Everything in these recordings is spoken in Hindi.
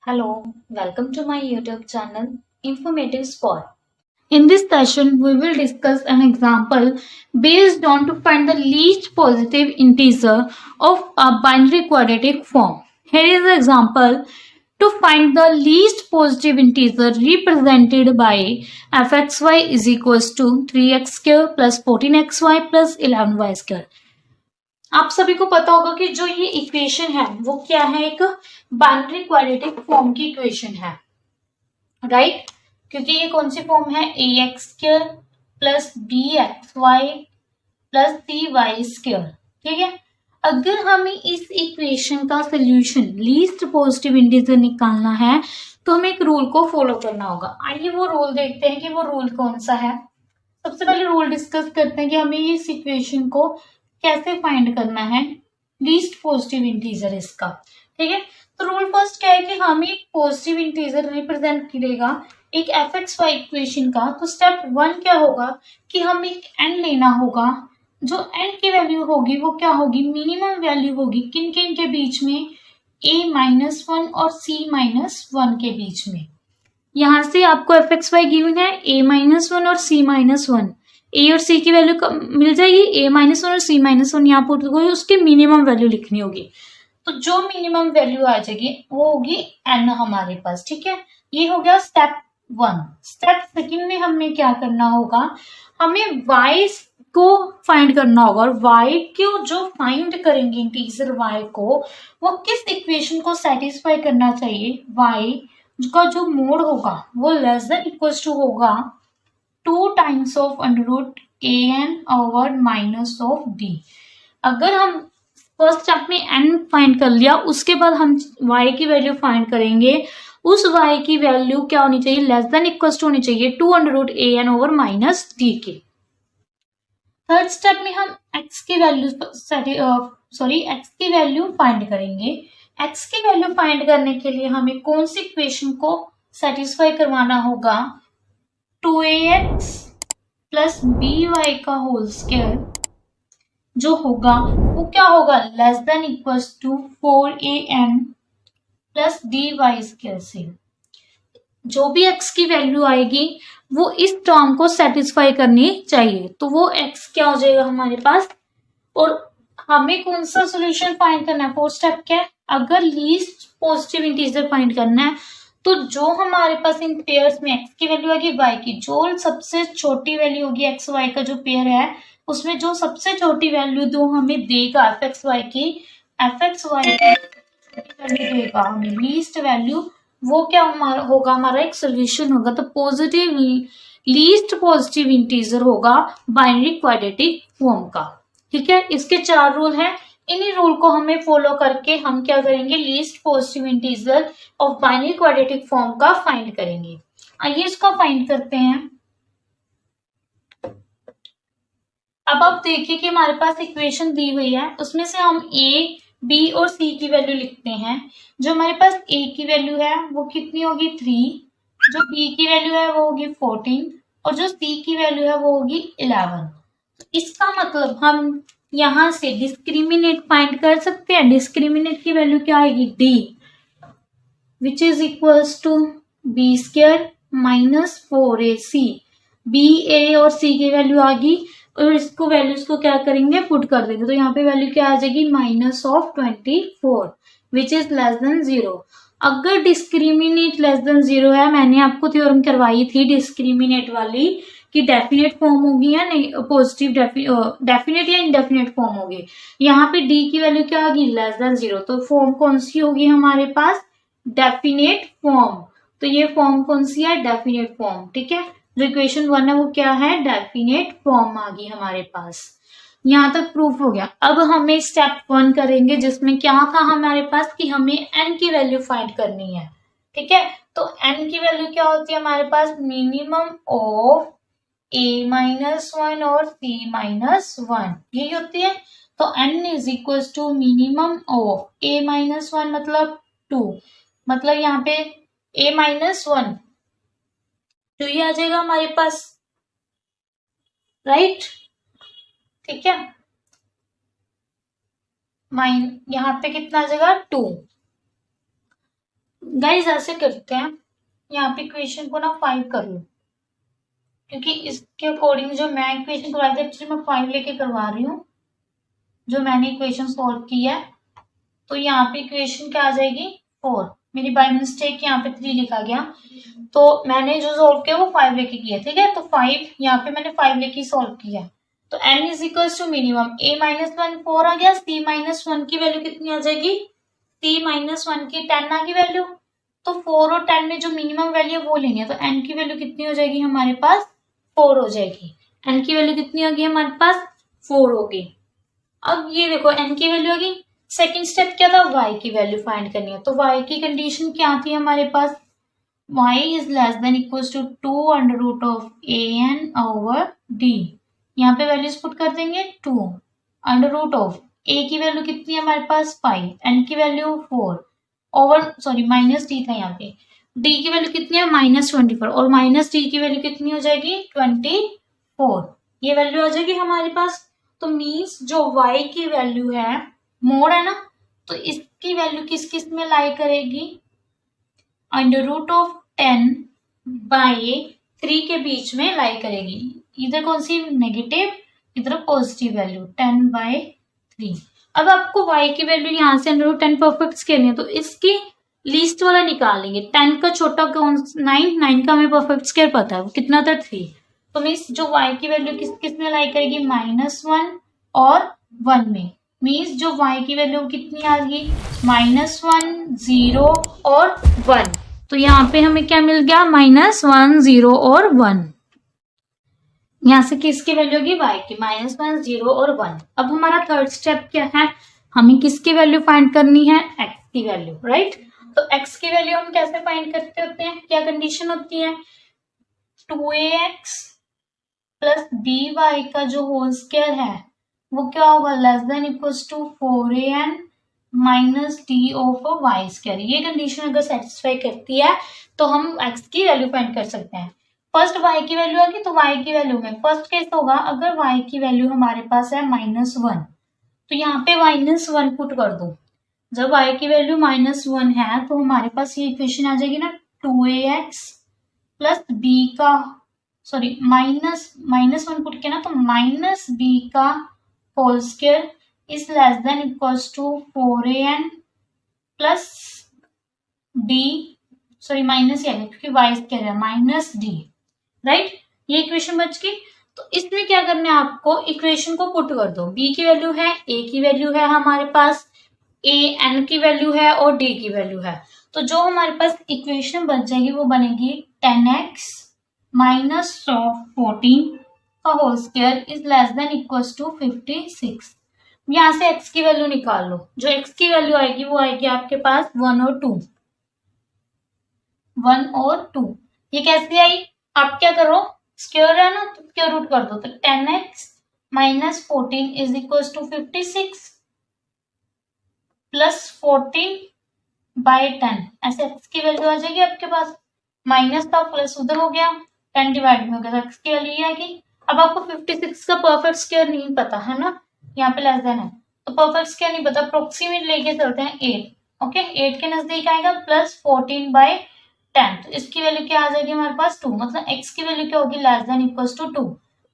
Hello, welcome to my YouTube channel Informative Spot. In this session, we will discuss an example based on to find the least positive integer of a binary quadratic form. Here is the example to find the least positive integer represented by fxy is equals to 3x square plus 14xy plus 11y square. आप सभी को पता होगा कि जो ये इक्वेशन है वो क्या है, एक बाइनरी क्वाड्रेटिक फॉर्म की इक्वेशन है, राइट। क्योंकि ये कौन सी फॉर्म है, A X square plus B X Y plus C Y square, ठीक है। अगर हमें इस इक्वेशन का सोल्यूशन लीस्ट पॉजिटिव इंटीजर निकालना है तो हमें एक रूल को फॉलो करना होगा। आइए वो रूल देखते हैं कि वो रूल कौन सा है। सबसे पहले रूल डिस्कस करते हैं कि हमें इस इक्वेशन को कैसे फाइंड करना है, लीस्ट पॉजिटिव इंटीजर इसका, ठीक है। तो रूल फर्स्ट क्या है कि हमें एक पॉजिटिव इंटीजर रिप्रेजेंट करेगा एक एफ एक्स वाई इक्वेशन का। तो स्टेप वन क्या होगा कि हमें एक एन लेना होगा। जो एन की वैल्यू होगी वो क्या होगी, मिनिमम वैल्यू होगी किन किन के बीच में, a-1 और c-1 के बीच में। यहां से आपको एफ एक्स वाई गिवन है a-1 और c-1, ए और सी की वैल्यू मिल जाएगी, a-1 और c-1 यहाँ पुट होगी, उसकी मिनिमम वैल्यू लिखनी होगी। तो जो मिनिमम वैल्यू आ जाएगी वो होगी n हमारे पास, ठीक है। ये हो गया स्टेप वन। स्टेप सेकंड में हमें क्या करना होगा, हमें y को फाइंड करना होगा। और y को जो फाइंड करेंगे इंटीजर y को, वो किस इक्वेशन को सेटिस्फाई करना चाहिए, y का जो मोड होगा वो लेस देन इक्वल्स टू होगा 2 times of √an over minus of d। अगर हम फर्स्ट स्टेप में n फाइंड कर लिया, उसके बाद हम y की वैल्यू फाइंड करेंगे। उस y की वैल्यू क्या होनी चाहिए, लेस देन इक्वल्स टू होनी चाहिए 2 √an ओवर माइनस d के। थर्ड स्टेप में हम x की वैल्यू फाइंड करेंगे। x की वैल्यू फाइंड करने के लिए हमें कौन सी इक्वेशन को सेटिस्फाई करवाना होगा, 2ax प्लस by का होल स्क्वायर जो होगा वो क्या होगा, less than equals to 4an plus dy square से। जो भी x की वैल्यू आएगी वो इस टर्म को सेटिस्फाई करनी चाहिए। तो वो x क्या हो जाएगा हमारे पास। और हमें कौन सा सोल्यूशन फाइंड करना है, फोर्थ स्टेप क्या है, अगर लीस्ट पॉजिटिव इंटीजर फाइंड करना है तो जो हमारे पास इन पेयर्स में x की वैल्यू आएगी, y की जो सबसे छोटी वैल्यू होगी, x y का जो पेयर है उसमें जो सबसे छोटी वैल्यू दो हमें देगा एफ एक्स वाई की वैल्यू देगा हमें लीस्ट वैल्यू, वो क्या होगा हमारा एक सोल्यूशन होगा। तो पॉजिटिव लीस्ट पॉजिटिव इंटीजर होगा बाइनरी क्वाड्रेटिक फॉर्म का, ठीक है। इसके 4 रूल हैं, इन्हीं रूल को हमें फॉलो करके हम क्या करेंगे, least positive integer of binary quadratic form का फाइंड करेंगे। आइए इसको फाइंड करते हैं। अब आप देखिए कि हमारे पास इक्वेशन दी हुई है, उसमें से हम a, b और c की वैल्यू लिखते हैं। जो हमारे पास a की वैल्यू है वो कितनी होगी 3, जो b की वैल्यू है वो होगी 14 और जो c की वैल्यू है वो होगी 11। इसका मतलब हम यहां से डिस्क्रिमिनेट फाइंड कर सकते हैं। डिस्क्रिमिनेट की वैल्यू क्या आएगी, d which is equals to b square minus 4ac। b, a और c की वैल्यू आ गई और इसको वैल्यूज को क्या करेंगे, पुट कर देंगे। तो यहाँ पे वैल्यू क्या आ जाएगी, -24 विच इज लेस देन 0। अगर डिस्क्रिमिनेट लेस देन 0 है, मैंने आपको थ्योरम करवाई थी डिस्क्रिमिनेट वाली कि डेफिनेट फॉर्म होगी या नहीं, पॉजिटिव डेफिनेट या इनडेफिनेट फॉर्म होगी। यहाँ पे डी की वैल्यू क्या होगी, लेस देन 0। तो फॉर्म कौन सी होगी हमारे पास, डेफिनेट फॉर्म। तो ये फॉर्म कौन सी है, डेफिनेट फॉर्म, ठीक है। जो इक्वेशन 1 है वो क्या है, डेफिनेट फॉर्म आ गई हमारे पास। यहां तक प्रूफ हो गया। अब हमें स्टेप 1 करेंगे जिसमें क्या था हमारे पास कि हमें n की वैल्यू फाइंड करनी है, ठीक है। तो n की वैल्यू क्या होती है हमारे पास, मिनिमम ऑफ a-1 और c-1 यही होती है। तो n is equal to minimum of a-1 मतलब 2, मतलब यहाँ पे a-1 तो ये आ जाएगा हमारे पास, राइट, ठीक है। यहाँ पे कितना आ जाएगा 2। गाइस ऐसे करते हैं, यहाँ पे इक्वेशन को ना 5 कर लो, क्योंकि इसके अकॉर्डिंग जो मैं इक्वेशन करवाई थी एक्चुअली मैं 5 लेके करवा रही हूँ, जो मैंने इक्वेशन सॉल्व की है। तो यहाँ पे इक्वेशन क्या आ जाएगी 4, मेरी बाय मिस्टेक यहाँ पे 3 लिखा गया, तो मैंने जो सॉल्व किया वो 5 लेके किया, ठीक है। तो 5 यहाँ पे मैंने 5 लेके सॉल्व किया। तो n is equals to minimum a minus 1 4 आ गया, c माइनस 1 की वैल्यू कितनी आ जाएगी, c माइनस 1 की 10 आ गई वैल्यू। तो 4 और 10 में जो मिनिमम वैल्यू है वो लेनी है, तो n की वैल्यू कितनी हो जाएगी हमारे पास 4 हो जाएगी। n की वैल्यू कितनी होगी हमारे पास 4 होगी। अब ये देखो n की वैल्यू होगी। सेकंड स्टेप क्या था, y की वैल्यू फाइंड करनी है। तो y की कंडीशन क्या थी हमारे पास, y is less than equals to 2 under root of an over d। यहाँ पे वैल्यूज पुट कर देंगे 2 अंडर रूट ऑफ a की वैल्यू कितनी है हमारे पास 5, n की value 4 over sorry minus d था यहाँ पे, d की वैल्यू कितनी है माइनस 24 और माइनस d की वैल्यू कितनी हो जाएगी 24, ये वैल्यू आ जाएगी हमारे पास। तो मीन्स जो y की वैल्यू है मोड है ना, तो इसकी वैल्यू किस किस में लाई करेगी, अंडर रूट ऑफ 10 बाय 3 के बीच में लाई करेगी। इधर कौन सी नेगेटिव, इधर पॉजिटिव वैल्यू 10 बाय 3। अब आपको y की वैल्यू यहाँ से अंडर रूट 10 परफेक्ट करनी है, तो इसकी लीस्ट वाला निकालेंगे। 10 का छोटा कौन 9 का हमें परफेक्ट स्क्वायर पता है वो कितना था 3। तो मीन्स जो y की वैल्यू किस किस में लाई करेगी -1 और 1 में। मीन्स जो y की वैल्यू कितनी आ गई -1 0 और 1। तो यहाँ पे हमें क्या मिल गया -1 0 और 1। यहाँ से किसकी वैल्यू होगी y की -1 0 और 1। अब हमारा थर्ड स्टेप क्या है, हमें किसकी वैल्यू फाइंड करनी है x की वैल्यू, राइट। तो x की वैल्यू हम कैसे फाइंड करते होते हैं, क्या कंडीशन होती है 2ax प्लस by का जो होल स्क्वायर है वो क्या होगा less than equals to 4an minus d of y square. ये कंडीशन अगर सेटिस्फाई करती है तो हम x की वैल्यू फाइंड कर सकते हैं। फर्स्ट y की वैल्यू आगी तो y की वैल्यू में फर्स्ट केस होगा अगर y की वैल्यू हमारे पास है -1 तो यहाँ पे -1 पुट कर दो। जब y की वैल्यू -1 है तो हमारे पास ये इक्वेशन आ जाएगी ना 2ax प्लस b का सॉरी -1 पुट किया ना तो -b का whole square is less than equals to 4an plus d sorry minus यानी क्योंकि y स्क्वायर है -d, राइट। ये इक्वेशन बच गई। तो इसमें क्या करना है आपको इक्वेशन को पुट कर दो। b की वैल्यू है, a की वैल्यू है हमारे पास, n की वैल्यू है और d की वैल्यू है। तो जो हमारे पास इक्वेशन बच जाएगी वो बनेगी 10x माइनस 14 का whole square is less than equals to 56। यहाँ से x की वैल्यू निकाल लो। जो x की वैल्यू आएगी वो आएगी आपके पास 1 और 2। 1 और 2 ये कैसे आई, आप क्या करो स्क्वायर है ना तो स्क्वायर रूट कर दो। तो 10x minus 14 is equals to 56 plus 14 by 10। ऐसे x की वैल्यू आ जाएगी आपके पास, माइनस था प्लस उधर हो गया 10 डिवाइड में हो गया तो x की वैल्यू ये आएगी। अब आपको 56 का परफेक्ट स्क्वायर नहीं पता है ना, यहाँ पे लेस देन है तो परफेक्ट स्क्वायर नहीं पता, अप्रोक्सीमेट लेके चलते हैं 8। ओके 8 के नजदीक आएगा प्लस 14 बाय 10 तो इसकी वैल्यू क्या आ जाएगी हमारे पास 2। मतलब x की वैल्यू क्या होगी लेस देन इक्वल्स टू 2।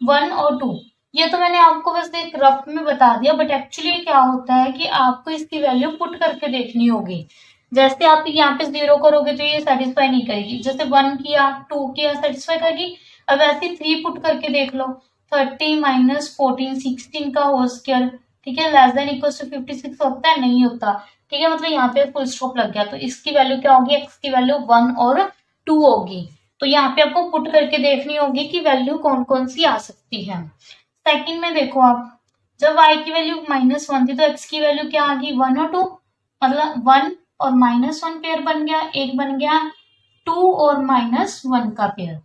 1 और 2 ये तो मैंने आपको बस एक रफ में बता दिया, बट एक्चुअली क्या होता है कि आपको इसकी वैल्यू पुट करके देखनी होगी। जैसे आप यहाँ पे 0 करोगे तो ये सेटिस्फाई नहीं करेगी, जैसे 1 किया 2 किया सेटिस्फाई करेगी। अब ऐसे 3 पुट करके देख लो 30 माइनस 14 16 का होल स्क्वायर, ठीक है, लेस देन इक्वल्स टू 56 होता है नहीं होता, ठीक है। मतलब यहाँ पे फुल स्टॉप लग गया तो इसकी वैल्यू क्या होगी x की वैल्यू 1 और 2 होगी। तो यहाँ पे आपको पुट करके देखनी होगी कि वैल्यू कौन कौन सी आ सकती है। सेकंड में देखो आप जब y की वैल्यू -1 थी तो x की वैल्यू क्या आ गई 1 और 2, मतलब 1 और -1 पेयर बन गया, एक बन गया 2 और -1 का पेयर।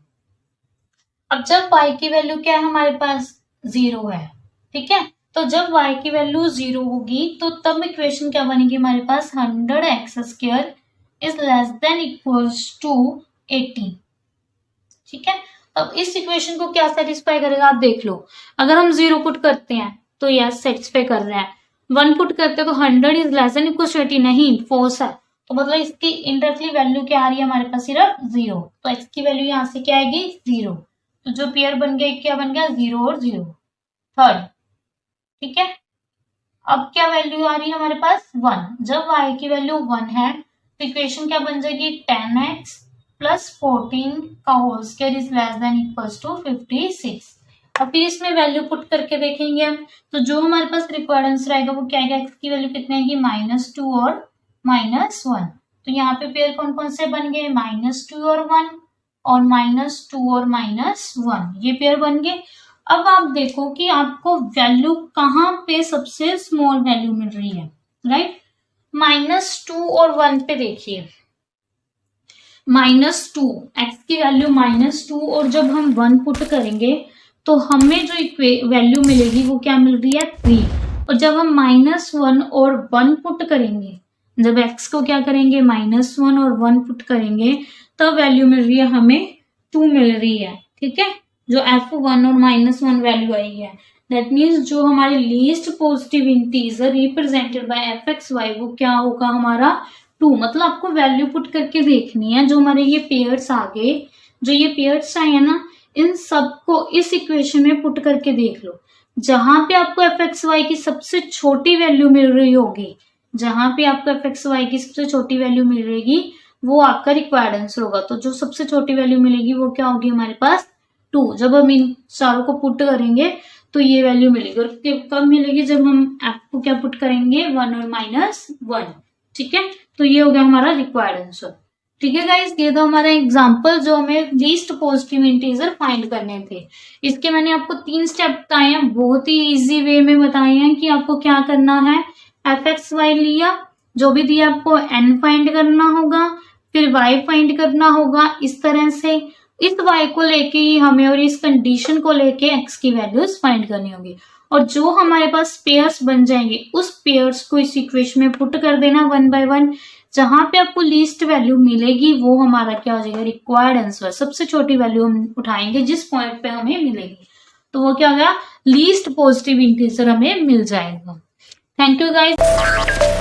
अब जब y की वैल्यू क्या है हमारे पास 0 है, ठीक है। तो जब y की वैल्यू 0 होगी तो तब इक्वेशन क्या बनेगी हमारे पास 100x square is less than equals to 80, ठीक है। अब इस इक्वेशन को क्या सेटिस्फाई करेगा आप देख लो। अगर हम 0 पुट करते हैं तो यस सेटिस्फाई कर रहा है, 1 पुट करते हैं तो 100 is less than equals to 80 नहीं फोर्स है तो मतलब इसकी इनडायरेक्टली वैल्यू क्या आ रही है हमारे पास, सिर्फ 0। तो x की वैल्यू यहाँ से क्या आएगी, 0। तो जो पेयर बन गया क्या बन गया, 0 और 0। थर्ड, ठीक है। अब क्या वैल्यू आ रही है हमारे पास, 1। जब y की वैल्यू 1 है तो इक्वेशन क्या बन जाएगी, 10x प्लस 14 का whole square is less than equals to 56। अब फिर इसमें वैल्यू पुट करके देखेंगे हम, तो जो हमारे पास रिक्वायर्ड आंसर आएगा वो क्या आएगा, x की वैल्यू कितनी आएगी, -2 और -1। तो यहाँ पे पेयर कौन कौन से बन गए, -2 और 1 और -2 और -1, ये पेयर बन गए। अब आप देखो कि आपको वैल्यू कहाँ पे सबसे स्मॉल वैल्यू मिल रही है, राइट। -2 और 1 पे देखिए, -2 x की वैल्यू -2 और जब हम 1 पुट करेंगे तो हमें जो वैल्यू मिलेगी वो क्या मिल रही है, 3। और जब हम -1 और 1 पुट करेंगे, जब x को क्या करेंगे, -1 और 1 पुट करेंगे, तब वैल्यू मिल रही है हमें 2 मिल रही है, ठीक है। जो f1 और -1 वैल्यू आई है, दैट मीन्स जो हमारे least positive integer represented by fxy वो क्या होगा हमारा, 2। मतलब आपको वैल्यू पुट करके देखनी है, जो हमारे ये पेयर्स आ गए, जो ये पेयर्स आए हैं ना, इन सबको इस इक्वेशन में पुट करके देख लो। जहां पे आपको fxy की सबसे छोटी वैल्यू मिल रही होगी, जहां पे आपको fxy की सबसे छोटी वैल्यू मिल रहेगी वो आपका रिक्वायर्ड आंसर होगा। तो जो सबसे छोटी वैल्यू मिलेगी वो क्या होगी हमारे पास, 2। जब हम इन चारों को पुट करेंगे तो ये वैल्यू मिलेगी। और कब मिलेगी, जब हम f को क्या पुट करेंगे, 1 और -1, ठीक है। तो ये हो गया हमारा रिक्वायर्ड आंसर, ठीक है गाइस। ये तो हमारा एग्जांपल जो हमें लीस्ट पॉजिटिव इंटीजर फाइंड करने थे। इसके मैंने आपको 3 स्टेप बताए हैं, बहुत ही इजी वे में बताए हैं कि आपको क्या करना है। fxy लिया, जो भी दिया आपको n फाइंड करना होगा, फिर y फाइंड करना होगा। इस तरह से इस y को लेके ही हमें और इस कंडीशन को लेके x की वैल्यूज फाइंड करनी होगी। और जो हमारे पास पेयर्स बन जाएंगे उस पेयर्स को इस इक्वेशन में पुट कर देना 1 बाय 1। जहां पे आपको लीस्ट वैल्यू मिलेगी वो हमारा क्या हो जाएगा, रिक्वायर्ड आंसर। सबसे छोटी वैल्यू हम उठाएंगे जिस पॉइंट पे हमें मिलेगी, तो वो क्या होगा, लीस्ट पॉजिटिव इंटीजर हमें मिल जाएगा। Thank you guys.